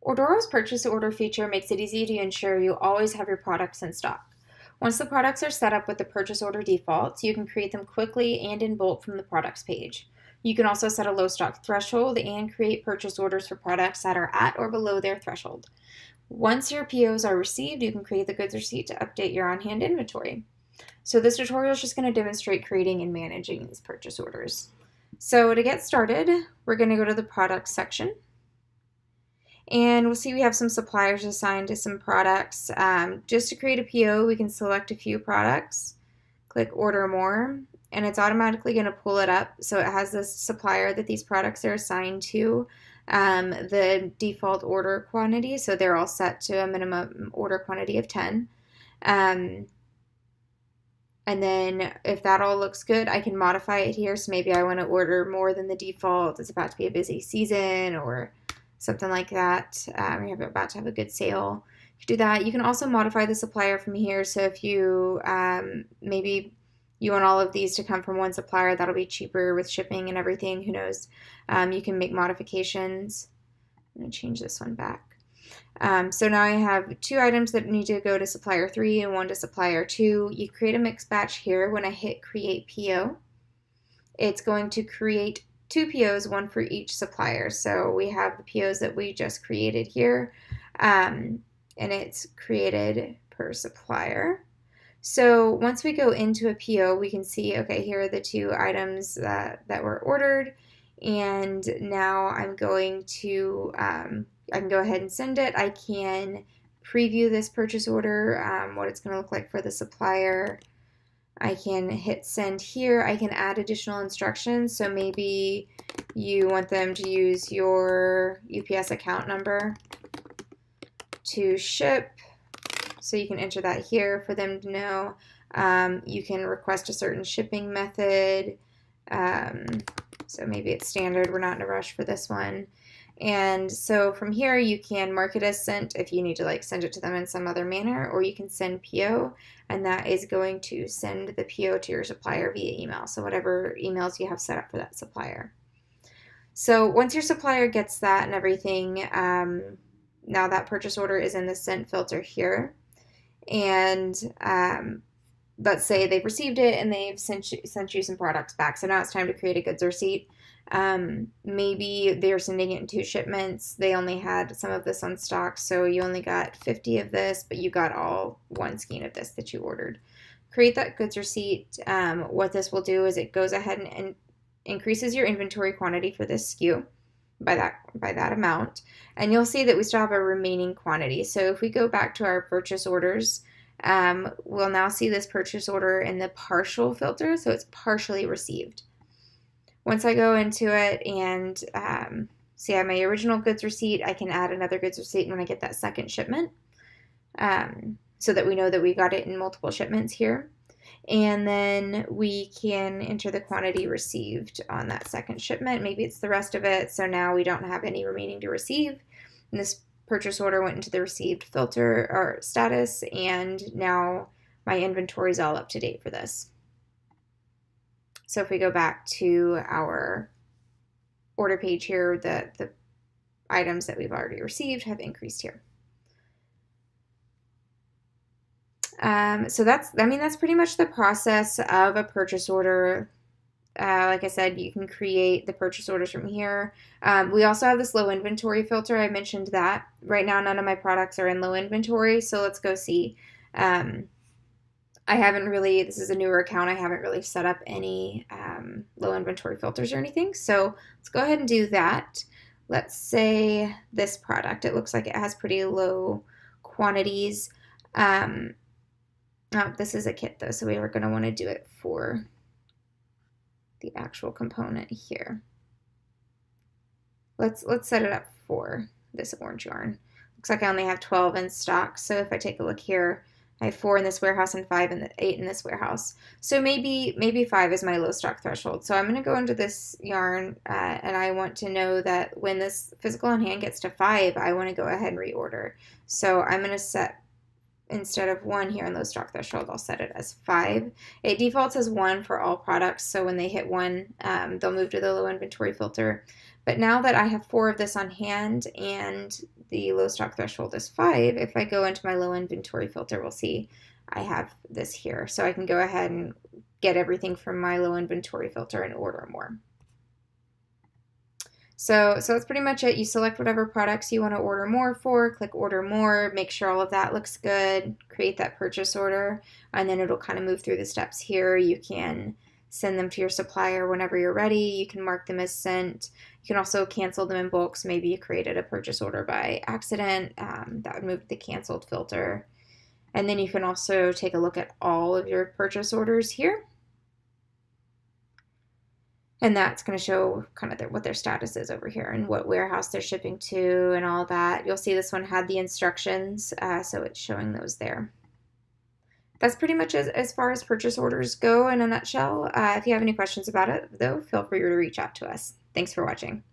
Ordoro's purchase order feature makes it easy to ensure you always have your products in stock. Once the products are set up with the purchase order defaults, you can create them quickly and in bulk from the products page. You can also set a low stock threshold and create purchase orders for products that are at or below their threshold. Once your POs are received, you can create the goods receipt to update your on-hand inventory. So this tutorial is just going to demonstrate creating and managing these purchase orders. So to get started, we're going to go to the products section. And we'll see we have some suppliers assigned to some products. Just to create a PO, we can select a few products, click Order More, and it's automatically going to pull it up. So it has this supplier that these products are assigned to, the default order quantity. So they're all set to a minimum order quantity of 10. And then if that all looks good, I can modify it here. So maybe I want to order more than the default. It's about to be a busy season or something like that. You're about to have a good sale. You can do that. You can also modify the supplier from here. So if you maybe you want all of these to come from one supplier, that'll be cheaper with shipping and everything. Who knows? You can make modifications. I'm going to change this one back. So now I have 2 items that need to go to supplier 3 and 1 to supplier 2. You create a mixed batch here. When I hit create PO, it's going to create 2 POs, 1 for each supplier. So we have the POs that we just created here, and it's created per supplier. So once we go into a PO, we can see, okay, here are the 2 items that were ordered, and now I'm going to, I can go ahead and send it. I can preview this purchase order, what it's going to look like for the supplier. I can hit send here. I can add additional instructions. So maybe you want them to use your UPS account number to ship. So you can enter that here for them to know. You can request a certain shipping method. So maybe it's standard. We're not in a rush for this one. And so from here, you can mark it as sent if you need to send it to them in some other manner, or you can send PO, and that is going to send the PO to your supplier via email. So whatever emails you have set up for that supplier. So once your supplier gets that and everything, now that purchase order is in the sent filter here. And let's say they've received it and they've sent you some products back. So now it's time to create a goods receipt. Maybe they're sending it in 2 shipments. They only had some of this on stock, so you only got 50 of this, but you got all 1 skein of this that you ordered. Create that goods receipt. What this will do is it goes ahead and increases your inventory quantity for this SKU by that amount, and you'll see that we still have a remaining quantity. So if we go back to our purchase orders, we'll now see this purchase order in the partial filter, so it's partially received. Once I go into it and see I have my original goods receipt, I can add another goods receipt when I get that second shipment, so that we know that we got it in multiple shipments here. And then we can enter the quantity received on that second shipment. Maybe it's the rest of it, so now we don't have any remaining to receive. And this purchase order went into the received filter or status, and now my inventory is all up to date for this. So if we go back to our order page here, the items that we've already received have increased here. So that's pretty much the process of a purchase order. Like I said, you can create the purchase orders from here. We also have this low inventory filter. I mentioned that. Right now, none of my products are in low inventory, so let's go see. This is a newer account, I haven't really set up any low inventory filters or anything, so let's go ahead and do that. Let's say this product, it looks like it has pretty low quantities. This is a kit though, so we are going to want to do it for the actual component here. Let's set it up for this orange yarn. Looks like I only have 12 in stock, so if I take a look here, I have 4 in this warehouse and 8 in this warehouse. So maybe 5 is my low stock threshold. So I'm going to go into this yarn and I want to know that when this physical on hand gets to 5, I want to go ahead and reorder. So I'm going to set instead of 1 here in low stock threshold, I'll set it as 5. It defaults as 1 for all products, so when they hit 1, they'll move to the low inventory filter. But now that I have 4 of this on hand and the low stock threshold is 5, if I go into my low inventory filter, we'll see I have this here. So I can go ahead and get everything from my low inventory filter and order more. So that's pretty much it. You select whatever products you want to order more for, click order more, make sure all of that looks good, create that purchase order, and then it'll kind of move through the steps here. You can send them to your supplier whenever you're ready. You can mark them as sent. You can also cancel them in bulk. So maybe you created a purchase order by accident. That would move to the canceled filter. And then you can also take a look at all of your purchase orders here. And that's going to show kind of what their status is over here and what warehouse they're shipping to and all that. You'll see this one had the instructions, so it's showing those there. That's pretty much as far as purchase orders go in a nutshell. If you have any questions about it, though, feel free to reach out to us. Thanks for watching.